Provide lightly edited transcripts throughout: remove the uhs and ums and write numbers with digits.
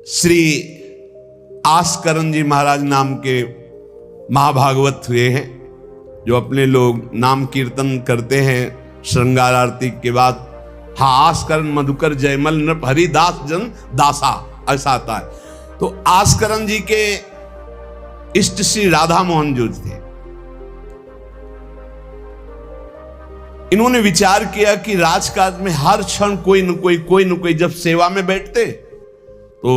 श्री आस्करण जी महाराज नाम के महाभागवत हुए हैं, जो अपने लोग नाम कीर्तन करते हैं श्रृंगार आरती के बाद। हाँ, आस्करण मधुकर जयमल नृप हरिदास जन दासा, ऐसा आता है। तो आस्करण जी के इष्ट श्री राधा मोहन जो थे, इन्होंने विचार किया कि राजकाज में हर क्षण कोई न कोई जब सेवा में बैठते तो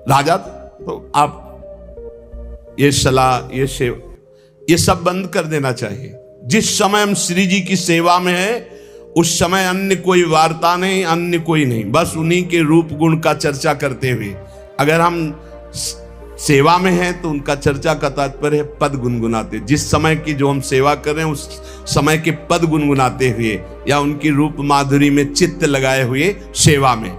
राजा, तो आप ये सलाह ये सेवा ये सब बंद कर देना चाहिए। जिस समय हम श्री जी की सेवा में है उस समय अन्य कोई वार्ता नहीं, अन्य कोई नहीं, बस उन्हीं के रूप गुण का चर्चा करते हुए। अगर हम सेवा में हैं तो उनका चर्चा का तात्पर्य है पद गुनगुनाते, जिस समय की जो हम सेवा कर रहे हैं उस समय के पद गुनगुनाते हुए या उनकी रूप माधुरी में चित्त लगाए हुए सेवा में।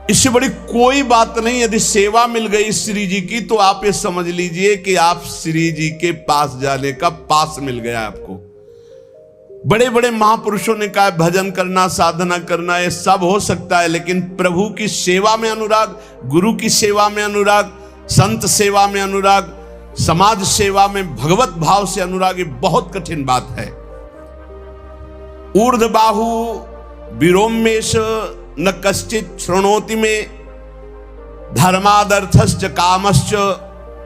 इससे बड़ी कोई बात नहीं। यदि सेवा मिल गई श्री जी की तो आप ये समझ लीजिए कि आप श्री जी के पास जाने का पास मिल गया आपको। बड़े बड़े महापुरुषों ने कहा भजन करना, साधना करना, ये सब हो सकता है, लेकिन प्रभु की सेवा में अनुराग, गुरु की सेवा में अनुराग, संत सेवा में अनुराग, समाज सेवा में भगवत भाव से अनुराग, ये बहुत कठिन बात है। ऊर्ध्वबाहु विरोमेश न कश्चित शृणोति में धर्मादर्थश्च कामश्च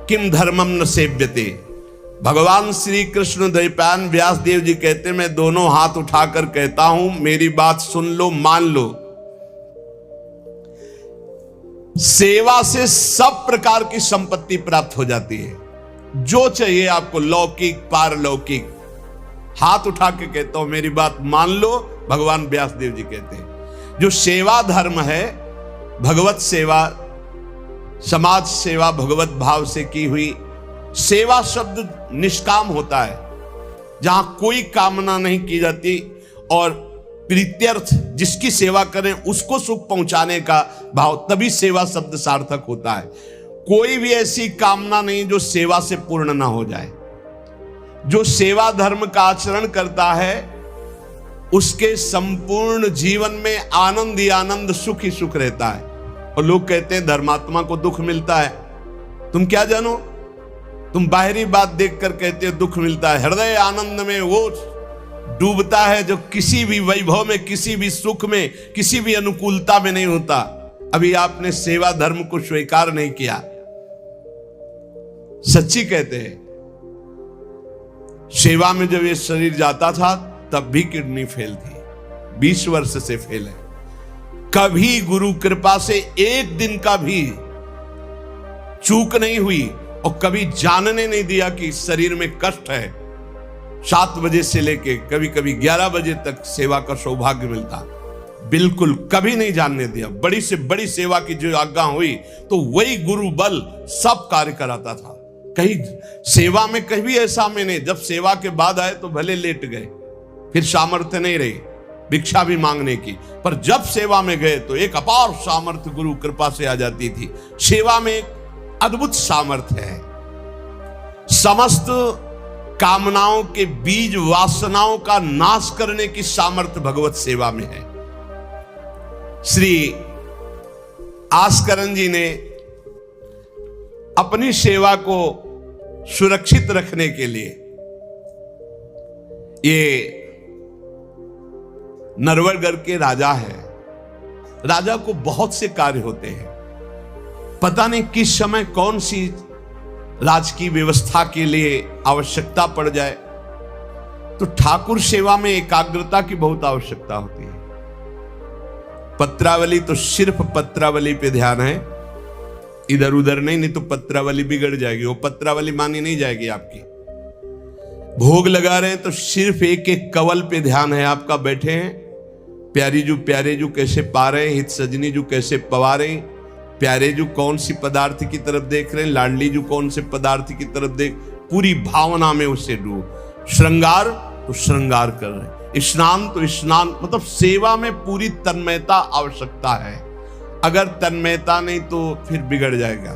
किम धर्मम न सेव्यते। भगवान श्री कृष्ण द्वैपायन व्यास देव जी कहते, मैं दोनों हाथ उठाकर कहता हूं, मेरी बात सुन लो, मान लो। सेवा से सब प्रकार की संपत्ति प्राप्त हो जाती है, जो चाहिए आपको, लौकिक पारलौकिक। हाथ उठा के कहता हूं, मेरी बात मान लो। भगवान व्यास देव जी कहते हैं जो सेवा धर्म है, भगवत सेवा, समाज सेवा भगवत भाव से की हुई सेवा, शब्द निष्काम होता है, जहां कोई कामना नहीं की जाती और प्रीत्यर्थ, जिसकी सेवा करें उसको सुख पहुंचाने का भाव, तभी सेवा शब्द सार्थक होता है। कोई भी ऐसी कामना नहीं जो सेवा से पूर्ण ना हो जाए। जो सेवा धर्म का आचरण करता है उसके संपूर्ण जीवन में आनंद ही आनंद, सुख ही सुख रहता है। और लोग कहते हैं धर्मात्मा को दुख मिलता है। तुम क्या जानो, तुम बाहरी बात देखकर कहते हो दुख मिलता है। हृदय आनंद में वो डूबता है जो किसी भी वैभव में, किसी भी सुख में, किसी भी अनुकूलता में नहीं होता। अभी आपने सेवा धर्म को स्वीकार नहीं किया। सच्ची कहते हैं, सेवा में जब ये शरीर जाता था तब भी किडनी फेल थी, 20 वर्ष से फेल है। कभी गुरु कृपा से एक दिन का भी चूक नहीं हुई और कभी जानने नहीं दिया कि शरीर में कष्ट है। 7 बजे से लेके कभी कभी 11 बजे तक सेवा का सौभाग्य मिलता, बिल्कुल कभी नहीं जानने दिया। बड़ी से बड़ी सेवा की जो आज्ञा हुई तो वही गुरु बल सब कार्य कराता था। कहीं सेवा में कभी ऐसा में नहीं, जब सेवा के बाद आए तो भले लेट गए, फिर सामर्थ्य नहीं रही भिक्षा भी मांगने की, पर जब सेवा में गए तो एक अपार सामर्थ्य गुरु कृपा से आ जाती थी। सेवा में एक अद्भुत सामर्थ्य है। समस्त कामनाओं के बीज, वासनाओं का नाश करने की सामर्थ्य भगवत सेवा में है। श्री आस्करण जी ने अपनी सेवा को सुरक्षित रखने के लिए, ये नरवरगढ़ के राजा है। राजा को बहुत से कार्य होते हैं, पता नहीं किस समय कौन सी राजकीय व्यवस्था के लिए आवश्यकता पड़ जाए, तो ठाकुर सेवा में एकाग्रता की बहुत आवश्यकता होती है। पत्रावली तो सिर्फ पत्रावली पे ध्यान है, इधर उधर नहीं तो पत्रावली बिगड़ जाएगी, वो पत्रावली मानी नहीं जाएगी आपकी। भोग लगा रहे हैं तो सिर्फ एक एक कवल पे ध्यान है आपका। बैठे हैं, प्यारे जू कैसे पा रहे हैं, हित सजनी जू कैसे पवा रहे हैं, प्यारे जू कौन सी पदार्थ की तरफ देख रहे हैं, लाडली जू कौन से पदार्थ की तरफ देख, पूरी भावना में उससे डूब। श्रृंगार तो श्रृंगार कर रहे हैं, स्नान तो स्नान, मतलब सेवा में पूरी तन्मयता आवश्यकता है। अगर तन्मयता नहीं तो फिर बिगड़ जाएगा।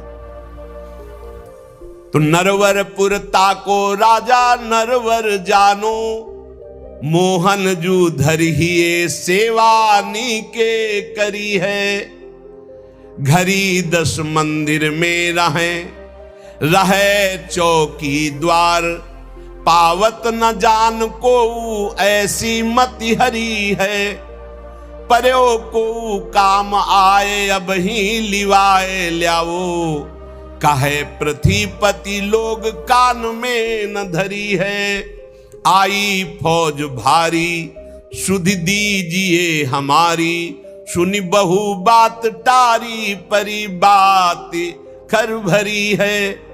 तो नरवरपुर ताको राजा नरवर जानो, मोहन जू धरिए सेवा नी के करी है। घड़ी 10 मंदिर में रहे चौकी द्वार, पावत न जान को ऐसी मति हरी है, पर्यो को काम आए अब ही लिवाए ल्याओ, कहे पृथ्वीपति लोग कान में न धरी है, आई फौज भारी सुधि दीजिए हमारी, सुनी बहु बात टारी परी बात खर भरी है।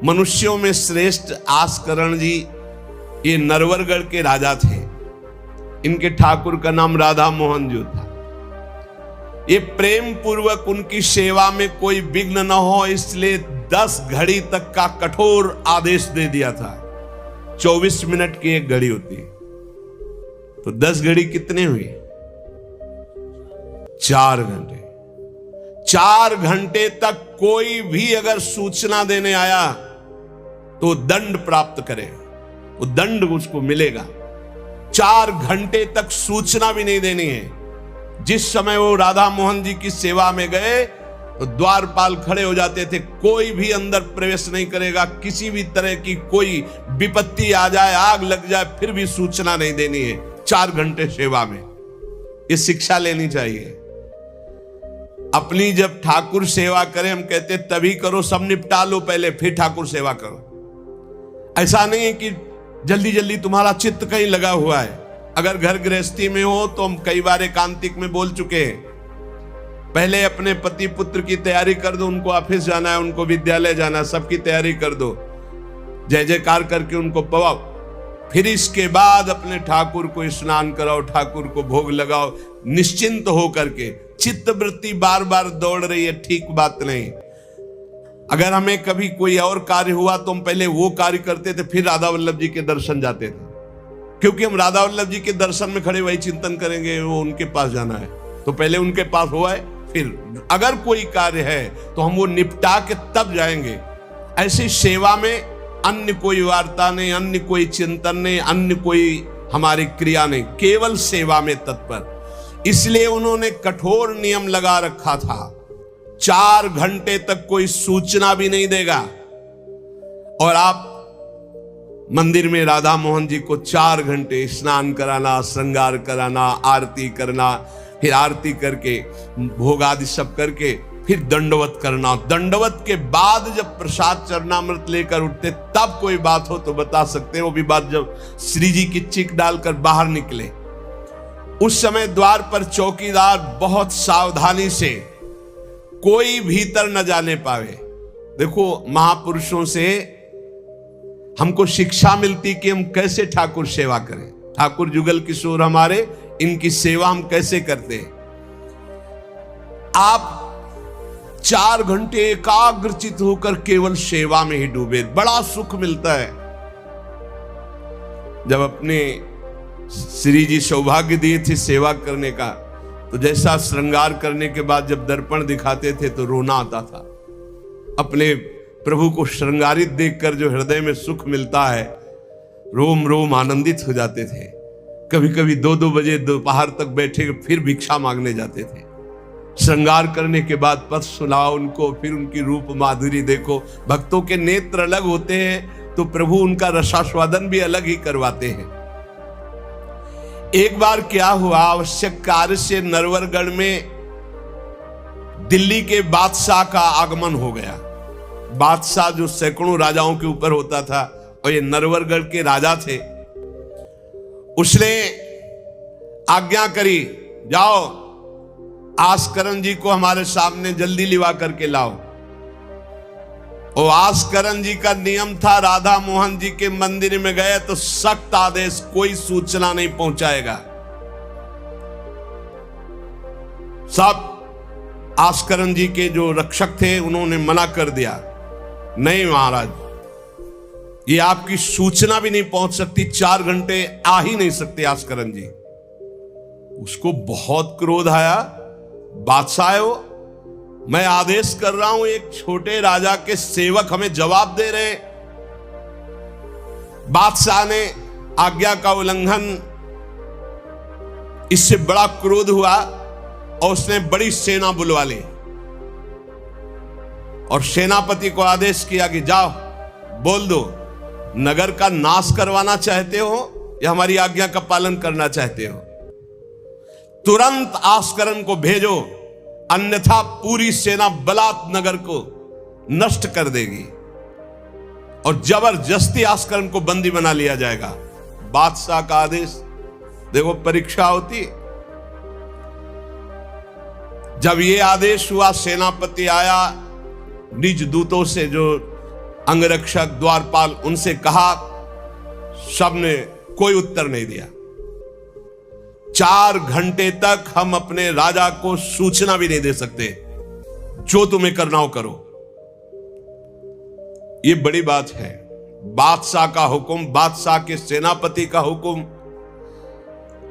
मनुष्यों में श्रेष्ठ आस्करण जी ये नरवरगढ़ के राजा थे। इनके ठाकुर का नाम राधा मोहन जो था। ये प्रेम पूर्वक उनकी सेवा में कोई विघ्न न हो इसलिए 10 घड़ी तक का कठोर आदेश दे दिया था। 24 मिनट की एक घड़ी होती है तो 10 घड़ी कितने हुए? 4 घंटे। 4 घंटे तक कोई भी अगर सूचना देने आया तो दंड प्राप्त करे, वो दंड उसको मिलेगा। 4 घंटे तक सूचना भी नहीं देनी है। जिस समय वो राधा मोहन जी की सेवा में गए तो द्वारपाल खड़े हो जाते थे, कोई भी अंदर प्रवेश नहीं करेगा। किसी भी तरह की कोई विपत्ति आ जाए, आग लग जाए, फिर भी सूचना नहीं देनी है। 4 घंटे सेवा में ये शिक्षा लेनी चाहिए। अपनी जब ठाकुर सेवा करें, हम कहते तभी करो, सब निपटा लो पहले फिर ठाकुर सेवा करो। ऐसा नहीं है कि जल्दी जल्दी तुम्हारा चित्त कहीं लगा हुआ है। अगर घर गृहस्थी में हो तो हम कई बार एकांतिक में बोल चुके हैं, पहले अपने पति पुत्र की तैयारी कर दो। उनको ऑफिस जाना है, उनको विद्यालय जाना है, सबकी तैयारी कर दो, जय जयकार करके उनको पवाओ। फिर इसके बाद अपने ठाकुर को स्नान कराओ, ठाकुर को भोग लगाओ, निश्चिंत हो करके। चित्त वृत्ति बार बार दौड़ रही है, ठीक बात नहीं। अगर हमें कभी कोई और कार्य हुआ तो हम पहले वो कार्य करते थे, फिर राधा वल्लभ जी के दर्शन जाते थे, क्योंकि हम राधा वल्लभ जी के दर्शन में खड़े वही चिंतन करेंगे, वो उनके पास जाना है तो पहले उनके पास हुआ है, फिर अगर कोई कार्य है तो हम वो निपटा के तब जाएंगे। ऐसी सेवा में अन्य कोई वार्ता नहीं, अन्य कोई चिंतन नहीं, अन्य कोई हमारी क्रिया नहीं, केवल सेवा में तत्पर। इसलिए उन्होंने कठोर नियम लगा रखा था, 4 घंटे तक कोई सूचना भी नहीं देगा। और आप मंदिर में राधा मोहन जी को 4 घंटे स्नान कराना, श्रृंगार कराना, आरती करना, फिर आरती करके भोग आदि सब करके फिर दंडवत करना। दंडवत के बाद जब प्रसाद चरणामृत लेकर उठते तब कोई बात हो तो बता सकते हैं। वो भी बात जब श्री जी की चिक डालकर बाहर निकले, उस समय द्वार पर चौकीदार बहुत सावधानी से कोई भीतर न जाने पावे। देखो महापुरुषों से हमको शिक्षा मिलती कि हम कैसे ठाकुर सेवा करें। ठाकुर जुगल किशोर हमारे, इनकी सेवा हम कैसे करते हैं। आप 4 घंटे एकाग्रचित होकर केवल सेवा में ही डूबे, बड़ा सुख मिलता है। जब अपने श्री जी सौभाग्य दिए थे सेवा करने का, तो जैसा श्रृंगार करने के बाद जब दर्पण दिखाते थे तो रोना आता था। अपने प्रभु को श्रृंगारित देखकर जो हृदय में सुख मिलता है, रोम रोम आनंदित हो जाते थे। कभी कभी 2-2 बजे दोपहर तक बैठे फिर भिक्षा मांगने जाते थे। श्रृंगार करने के बाद पथ सुनाओ उनको, फिर उनकी रूप माधुरी देखो। भक्तों के नेत्र अलग होते हैं तो प्रभु उनका रसास्वादन भी अलग ही करवाते हैं। एक बार क्या हुआ, आवश्यक कार्य से नरवरगढ़ में दिल्ली के बादशाह का आगमन हो गया। बादशाह जो सैकड़ों राजाओं के ऊपर होता था और ये नरवरगढ़ के राजा थे, उसने आज्ञा करी, जाओ आस्करण जी को हमारे सामने जल्दी लिवा करके लाओ। और आस्करण जी का नियम था, राधा मोहन जी के मंदिर में गए तो सख्त आदेश, कोई सूचना नहीं पहुंचाएगा। सब आस्करण जी के जो रक्षक थे उन्होंने मना कर दिया, नहीं महाराज, ये आपकी सूचना भी नहीं पहुंच सकती, 4 घंटे आ ही नहीं सकते आस्करण जी। उसको बहुत क्रोध आया, बादशाह हो, मैं आदेश कर रहा हूं, एक छोटे राजा के सेवक हमें जवाब दे रहे। बादशाह ने आज्ञा का उल्लंघन, इससे बड़ा क्रोध हुआ और उसने बड़ी सेना बुलवा ली। और सेनापति को आदेश किया कि जाओ बोल दो, नगर का नाश करवाना चाहते हो या हमारी आज्ञा का पालन करना चाहते हो? तुरंत आस्करन को भेजो, अन्यथा पूरी सेना बलात् नगर को नष्ट कर देगी और जबरदस्ती आस्करन को बंदी बना लिया जाएगा। बादशाह का आदेश। देखो परीक्षा होती। जब ये आदेश हुआ, सेनापति आया, निज दूतों से, जो अंगरक्षक द्वारपाल, उनसे कहा, सबने कोई उत्तर नहीं दिया। 4 घंटे तक हम अपने राजा को सूचना भी नहीं दे सकते। जो तुम्हें करना हो करो। ये बड़ी बात है। बादशाह का हुक्म, बादशाह के सेनापति का हुक्म,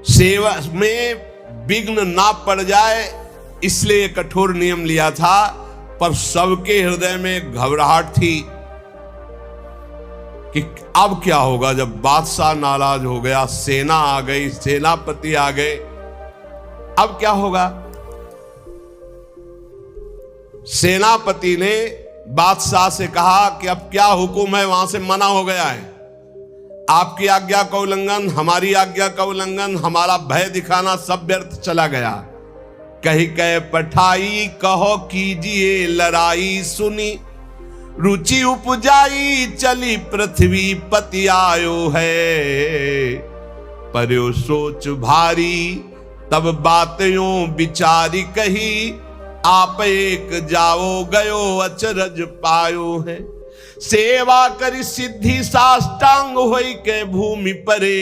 सेवा में विघ्न ना पड़ जाए इसलिए कठोर नियम लिया था। पर सबके हृदय में घबराहट थी कि अब क्या होगा जब बादशाह नाराज हो गया, सेना आ गई, सेनापति आ गए, अब क्या होगा? सेनापति ने बादशाह से कहा कि अब क्या हुक्म है? वहां से मना हो गया है। आपकी आज्ञा का उल्लंघन, हमारी आज्ञा का उल्लंघन, हमारा भय दिखाना सब व्यर्थ चला गया। कही कह पठाई, कहो कीजिए लड़ाई, सुनी रुचि उपजाई, चली पृथ्वी पति आयो है। पर्यो सोच भारी, तब बातों विचारी कही, आप एक जाओ गयो अचरज पायो है। सेवा करी सिद्धि साष्टांग होई के भूमि परे,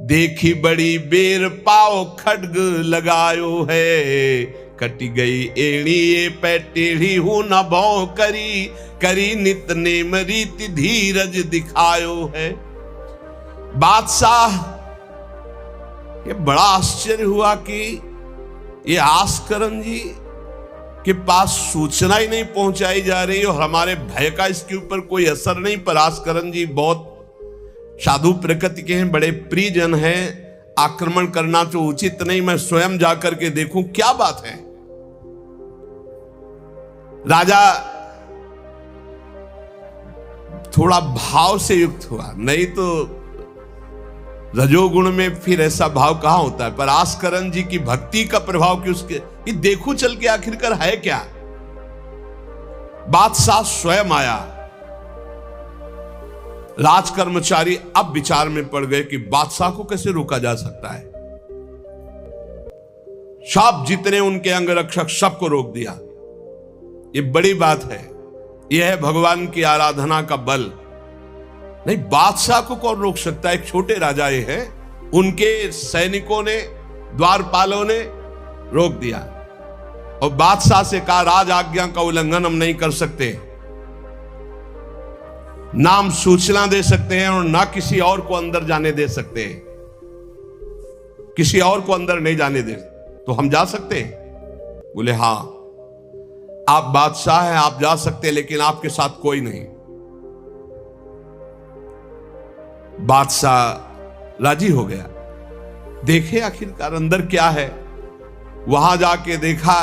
देखी बड़ी बेर पाओ खड्ग लगायो है। कटी गई एड़ी ये पै टेढ़ी हूं न भौ करी, करी नित नेम रीति धीरज दिखायो है। बादशाह ये बड़ा आश्चर्य हुआ कि ये आस्करन जी के पास सूचना ही नहीं पहुंचाई जा रही और हमारे भय का इसके ऊपर कोई असर नहीं। पर आस्करन जी बहुत साधु प्रकृति के हैं, बड़े प्रियजन हैं, आक्रमण करना तो उचित नहीं, मैं स्वयं जाकर के देखूं क्या बात है। राजा थोड़ा भाव से युक्त हुआ, नहीं तो रजोगुण में फिर ऐसा भाव कहां होता है। पर आस्करन जी की भक्ति का प्रभाव कि उसके ये देखूं चल के आखिरकार है क्या। बादशाह स्वयं आया। राजकर्मचारी अब विचार में पड़ गए कि बादशाह को कैसे रोका जा सकता है। सब जितने उनके अंगरक्षक सबको रोक दिया। ये बड़ी बात है। यह है भगवान की आराधना का बल। नहीं, बादशाह को कौन रोक सकता है? एक छोटे राजा ये हैं, उनके सैनिकों ने, द्वारपालों ने रोक दिया और बादशाह से कहा राज आज्ञा का उल्लंघन हम नहीं कर सकते, ना हम सूचना दे सकते हैं और ना किसी और को अंदर जाने दे सकते हैं। किसी और को अंदर नहीं जाने दे तो हम जा सकते हैं? बोले हां, आप बादशाह हैं, आप जा सकते हैं, लेकिन आपके साथ कोई नहीं। बादशाह राजी हो गया। देखे आखिरकार अंदर क्या है। वहां जाके देखा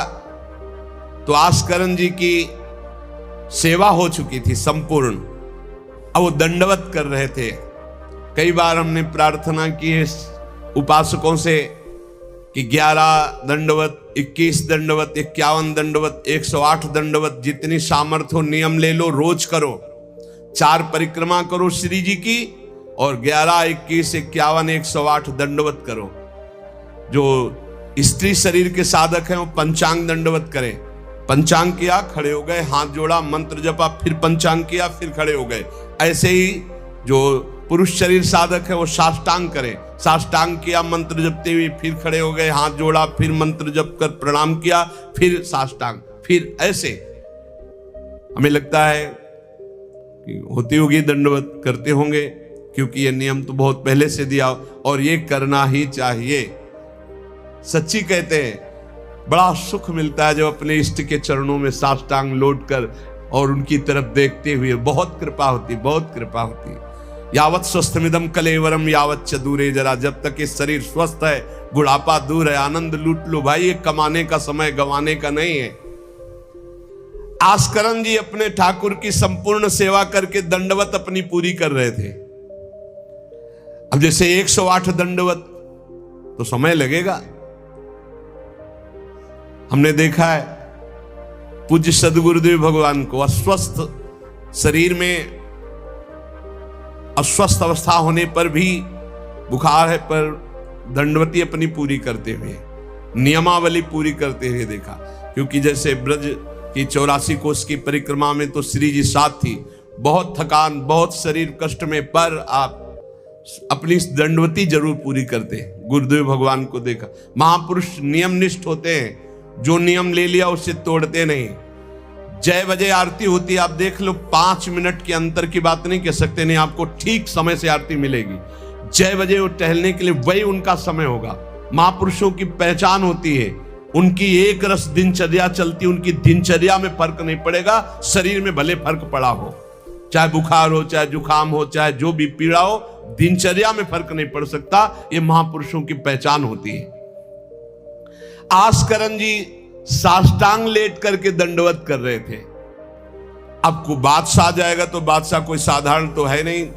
तो आस्करन जी की सेवा हो चुकी थी संपूर्ण। अब वो दंडवत कर रहे थे। कई बार हमने प्रार्थना की है उपासकों से कि 11 दंडवत, 21 दंडवत, 51 दंडवत, 108 दंडवत, जितनी सामर्थ्य हो नियम ले लो, रोज करो। 4 परिक्रमा करो श्री जी की और 11, 21, 51, 108 दंडवत करो। जो स्त्री शरीर के साधक हैं वो पंचांग दंडवत करें। पंचांग किया, खड़े हो गए, हाथ जोड़ा, मंत्र जपा, फिर पंचांग किया, फिर खड़े हो गए। ऐसे ही जो पुरुष शरीर साधक है वो साष्टांग करें। साष्टांग किया मंत्र जपते हुए, फिर खड़े हो गए, हाथ जोड़ा, फिर मंत्र जप कर प्रणाम किया, फिर साष्टांग, फिर ऐसे। हमें लगता है कि होती होगी दंडवत, करते होंगे, क्योंकि ये नियम तो बहुत पहले से दिया और ये करना ही चाहिए। सच्ची कहते हैं बड़ा सुख मिलता है जब अपने इष्ट के चरणों में साष्टांग लौट कर और उनकी तरफ देखते हुए। बहुत कृपा होती, बहुत कृपा होती। यावत स्वस्थमिदम कलेवरम यावत च दूरे जरा, जब तक ये शरीर स्वस्थ है बुढ़ापा दूर है। आनंद लूट लो भाई, ये कमाने का समय गंवाने का नहीं है। आस्करन जी अपने ठाकुर की संपूर्ण सेवा करके दंडवत अपनी पूरी कर रहे थे। अब जैसे 108 दंडवत तो समय लगेगा। हमने देखा है पूज्य सदगुरुदेव भगवान को अस्वस्थ शरीर में, अस्वस्थ अवस्था होने पर भी, बुखार है पर दंडवती अपनी पूरी करते हुए, नियमावली पूरी करते हुए देखा। क्योंकि जैसे ब्रज की 84 कोस की परिक्रमा में तो श्री जी साथ थी, बहुत थकान, बहुत शरीर कष्ट में, पर आप अपनी दंडवती जरूर पूरी करते हैं। गुरुदेव भगवान को देखा। महापुरुष नियमनिष्ठ होते हैं, जो नियम ले लिया उससे तोड़ते नहीं। जय बजे आरती होती है, आप देख लो, 5 मिनट के अंतर की बात नहीं कह सकते, नहीं आपको ठीक समय से आरती मिलेगी। जय बजे वो टहलने के लिए वही उनका समय होगा। महापुरुषों की पहचान होती है, उनकी एक रस दिनचर्या चलती, उनकी दिनचर्या में फर्क नहीं पड़ेगा, शरीर में भले फर्क पड़ा हो, चाहे बुखार हो, चाहे जुकाम हो, चाहे जो भी पीड़ा हो, दिनचर्या में फर्क नहीं पड़ सकता। ये महापुरुषों की पहचान होती है। आस्करन जी साष्टांग लेट करके दंडवत कर रहे थे। अब को बादशाह जाएगा तो बादशाह कोई साधारण तो है नहीं,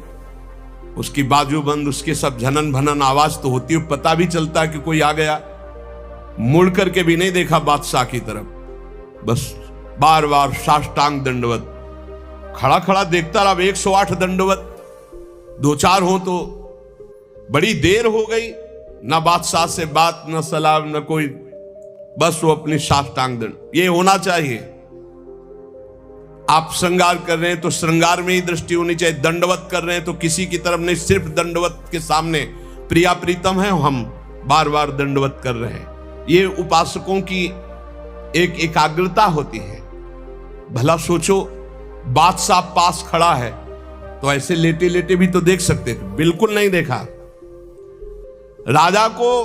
उसकी बाजूबंद, उसके सब झनन भनन आवाज तो होती है, पता भी चलता है कि कोई आ गया। मुड़ करके भी नहीं देखा बादशाह की तरफ, बस बार बार साष्टांग दंडवत, खड़ा खड़ा देखता रहा। 108 दंडवत, 2-4 हो तो बड़ी देर हो गई, ना बादशाह से बात, ना सलाम, ना कोई, बस वो अपनी साष्टांग दंड। ये होना चाहिए। आप श्रृंगार कर रहे हैं तो श्रृंगार में ही दृष्टि होनी चाहिए। दंडवत कर रहे हैं तो किसी की तरफ नहीं, सिर्फ दंडवत के सामने प्रिया प्रीतम है, हम बार बार दंडवत कर रहे हैं। ये उपासकों की एक एकाग्रता होती है। भला सोचो, बादशाह पास खड़ा है तो ऐसे लेटे लेटे भी तो देख सकते थे, बिल्कुल नहीं देखा। राजा को,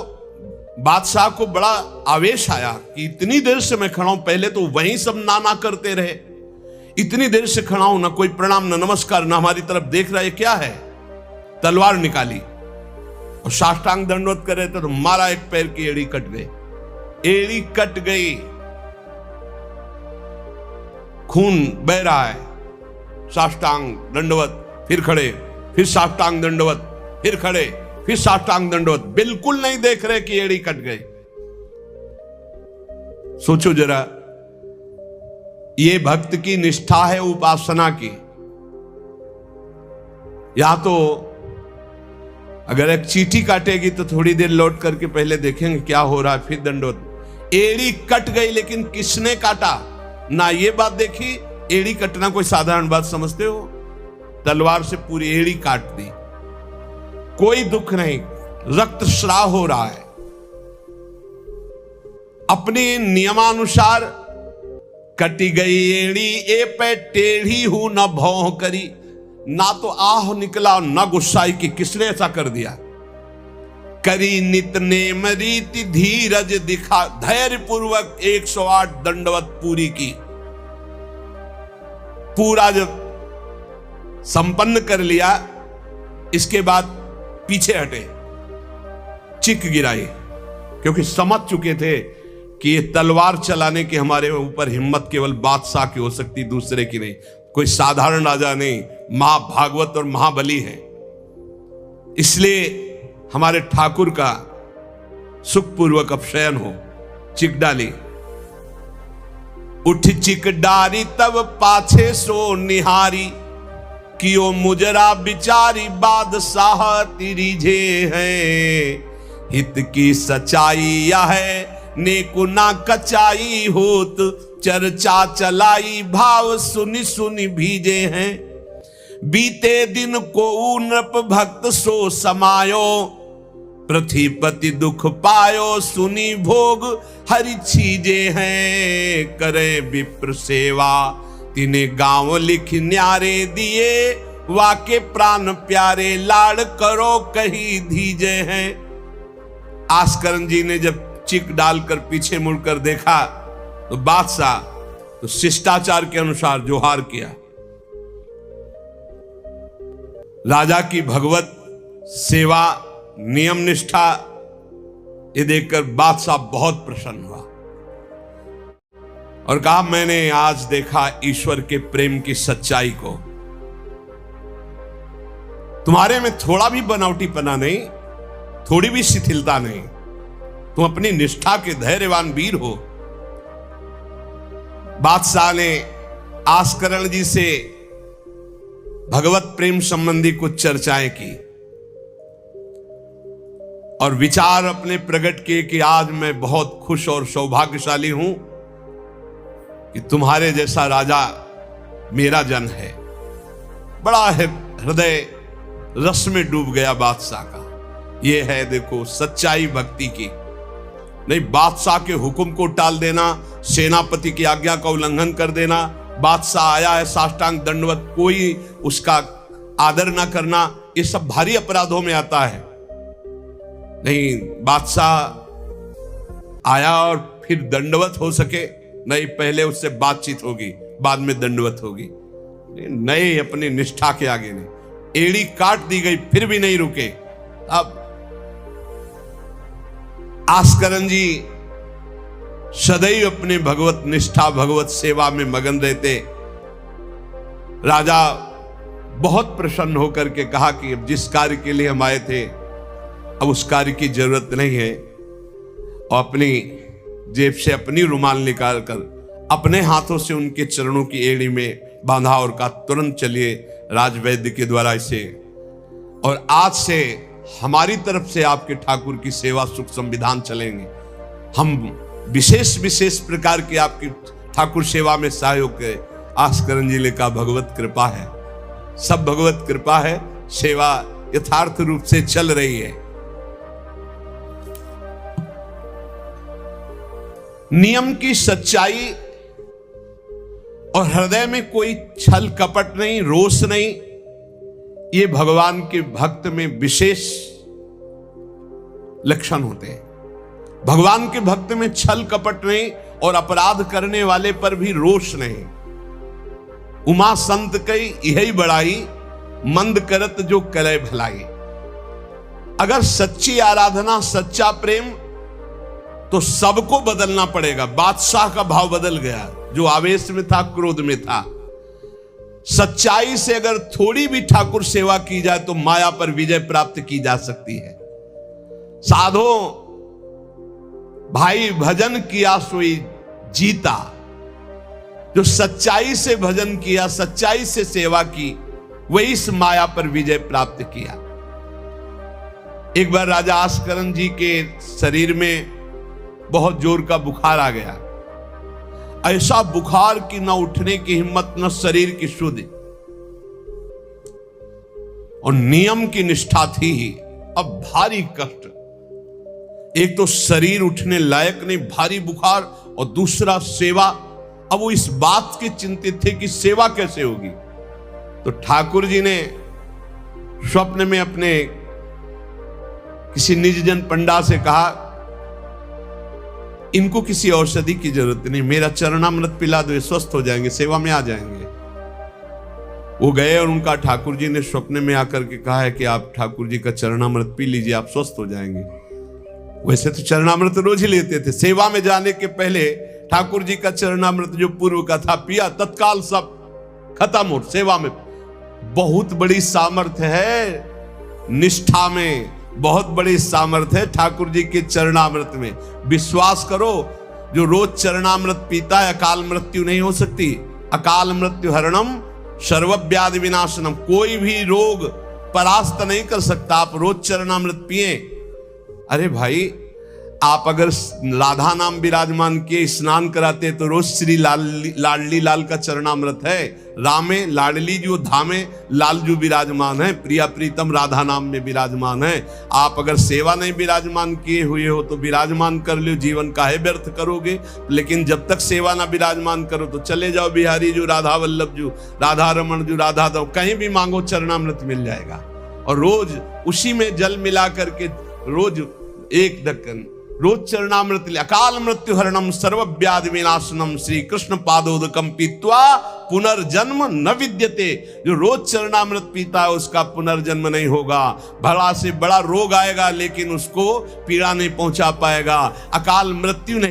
बादशाह को बड़ा आवेश आया कि इतनी देर से मैं खड़ा हूं, पहले तो वहीं सब नाना करते रहे, इतनी देर से खड़ा हूं, ना कोई प्रणाम, ना नमस्कार, ना हमारी तरफ देख रहा है, क्या है। तलवार निकाली और साष्टांग दंडवत कर रहे थे तो मारा, एक पैर की एड़ी कट गई, एड़ी कट गई, खून बह रहा है। साष्टांग दंडवत, फिर खड़े, फिर साष्टांग दंडवत, फिर खड़े, फिर साष्टांग दंडवत, बिल्कुल नहीं देख रहे कि एड़ी कट गई। सोचो जरा, ये भक्त की निष्ठा है उपासना की। या तो अगर एक चींटी काटेगी तो थोड़ी देर लौट करके पहले देखेंगे क्या हो रहा है, फिर दंडवत। एड़ी कट गई, लेकिन किसने काटा, ना ये बात देखी। एड़ी कटना कोई साधारण बात समझते हो? तलवार से पूरी एड़ी काट दी, कोई दुख नहीं, रक्तस्राव हो रहा है। अपने नियमानुसार कटी गई एड़ी, ए पे टेढ़ी हूं न भौं करी, ना तो आह निकला और ना गुस्साई कि किसने ऐसा कर दिया। करी नित नेम रीति धीरज दिखा, धैर्य पूर्वक 108 दंडवत पूरी की। पूरा जब संपन्न कर लिया, इसके बाद पीछे हटे, चिक गिराई, क्योंकि समझ चुके थे कि ये तलवार चलाने की हमारे ऊपर हिम्मत केवल बादशाह की हो सकती, दूसरे की नहीं। कोई साधारण राजा नहीं, महाभागवत और महाबली है। इसलिए हमारे ठाकुर का सुखपूर्वक अपशयन हो। चिक डाली, उठ चिक डारी तब पाछे सो निहारी, कियो मुजरा बिचारी बादशाह तिरिझे हैं। हित की सच्चाई यह है नेकु ना कचाई होत, चर्चा चलाई भाव सुनि सुनि भीजे हैं। बीते दिन को नृप भक्त सो समायो, पृथ्वीपति दुख पायो सुनी भोग हरि छीजे हैं। करे विप्र सेवा तिने गांव लिख न्यारे दिए, वाके प्राण प्यारे लाड़ करो कहीं धीजे हैं। आस्करन जी ने जब चिक डालकर पीछे मुड़कर देखा तो बादशाह तो शिष्टाचार के अनुसार जोहार किया। राजा की भगवत सेवा, नियम निष्ठा, ये देखकर बादशाह बहुत प्रसन्न हुआ और कहा, मैंने आज देखा ईश्वर के प्रेम की सच्चाई को। तुम्हारे में थोड़ा भी बनावटीपना नहीं, थोड़ी भी शिथिलता नहीं, तुम अपनी निष्ठा के धैर्यवान वीर हो। बादशाह ने आस्करण जी से भगवत प्रेम संबंधी कुछ चर्चाएं की और विचार अपने प्रकट किए कि आज मैं बहुत खुश और सौभाग्यशाली हूं कि तुम्हारे जैसा राजा मेरा जन है। बड़ा हृदय रस में डूब गया बादशाह का। यह है देखो सच्चाई भक्ति की। नहीं बादशाह के हुक्म को टाल देना, सेनापति की आज्ञा का उल्लंघन कर देना, बादशाह आया है साष्टांग दंडवत, कोई उसका आदर ना करना, ये सब भारी अपराधों में आता है। नहीं बादशाह आया और फिर दंडवत हो सके, नहीं पहले उससे बातचीत होगी, बाद में दंडवत होगी। नहीं अपनी निष्ठा के आगे नहीं, एड़ी काट दी गई फिर भी नहीं रुके। अब आस्करण जी सदैव अपने भगवत निष्ठा भगवत सेवा में मगन रहते। राजा बहुत प्रसन्न होकर के कहा कि अब जिस कार्य के लिए हम आए थे अब उस कार्य की जरूरत नहीं है, और अपनी जेब से अपनी रुमाल निकाल कर अपने हाथों से उनके चरणों की एड़ी में बांधा और कहा, तुरंत चलिए राजवैद्य के द्वारा इसे, और आज से हमारी तरफ से आपके ठाकुर की सेवा सुख संविधान चलेंगे। हम विशेष विशेष प्रकार की आपकी ठाकुर सेवा में सहयोग करें। आस्करण जी ने कहा, भगवत कृपा है, सब भगवत कृपा है, सेवा यथार्थ रूप से चल रही है। नियम की सच्चाई और हृदय में कोई छल कपट नहीं, रोष नहीं, ये भगवान के भक्त में विशेष लक्षण होते हैं। भगवान के भक्त में छल कपट नहीं और अपराध करने वाले पर भी रोष नहीं। उमा संत कई यही बड़ाई, मंद करत जो करे भलाई। अगर सच्ची आराधना सच्चा प्रेम तो सबको बदलना पड़ेगा। बादशाह का भाव बदल गया, जो आवेश में था, क्रोध में था। सच्चाई से अगर थोड़ी भी ठाकुर सेवा की जाए तो माया पर विजय प्राप्त की जा सकती है। साधो भाई भजन किया सोई जीता, जो सच्चाई से भजन किया, सच्चाई से सेवा की, वही इस माया पर विजय प्राप्त किया। एक बार राजा आस्करण जी के शरीर में बहुत जोर का बुखार आ गया। ऐसा बुखार कि न उठने की हिम्मत, न शरीर की शुद्धि, और नियम की निष्ठा थी ही। अब भारी कष्ट, एक तो शरीर उठने लायक नहीं, भारी बुखार, और दूसरा सेवा। अब वो इस बात के चिंतित थे कि सेवा कैसे होगी। तो ठाकुर जी ने स्वप्न में अपने किसी निजजन पंडा से कहा, इनको किसी औषधि की जरूरत नहीं, मेरा चरणामृत पिला दो, स्वस्थ हो जाएंगे, सेवा में आ जाएंगे। वो गए और उनका ठाकुर जी ने स्वप्न में आकर के कहा है कि आप ठाकुर जी का चरणामृत पी लीजिए, आप स्वस्थ हो जाएंगे। वैसे तो चरणामृत रोज ही लेते थे, सेवा में जाने के पहले ठाकुर जी का चरणामृत जो पूर्व का था पिया, तत्काल सब खत्म हो। सेवा में बहुत बड़ी सामर्थ्य है, निष्ठा में बहुत बड़ी सामर्थ्य है ठाकुर जी के चरणामृत में। विश्वास करो, जो रोज चरणामृत पीता है अकाल मृत्यु नहीं हो सकती। अकाल मृत्यु हरणम सर्वव्याधि विनाशनम, कोई भी रोग परास्त नहीं कर सकता। आप रोज चरणामृत पिए। अरे भाई, आप अगर राधा नाम विराजमान किए स्नान कराते तो रोज श्री लाडली लाल का चरणामृत है। रामे लाडली जो धामे लाल जो विराजमान है, प्रिया प्रीतम राधा नाम में विराजमान है। आप अगर सेवा नहीं विराजमान किए हुए हो तो विराजमान कर लो, जीवन काहे व्यर्थ करोगे। लेकिन जब तक सेवा ना विराजमान करो तो चले जाओ बिहारी जो, राधा वल्लभ जो, राधा रमन जो, राधा दो, कहीं भी मांगो चरणामृत मिल जाएगा। और रोज उसी में जल मिला करके रोज एक ढक्कन रोज चरणामृत। अकाल मृत्यु हरणम सर्वव्याधि विनाशनम श्री कृष्ण पादोदकम पीत्वा पुनर्जन्म न विद्यते। जो रोज चरणामृत पीता है उसका पुनर्जन्म नहीं होगा। बड़ा से बड़ा रोग आएगा लेकिन उसको पीड़ा नहीं पहुंचा पाएगा, अकाल मृत्यु नहीं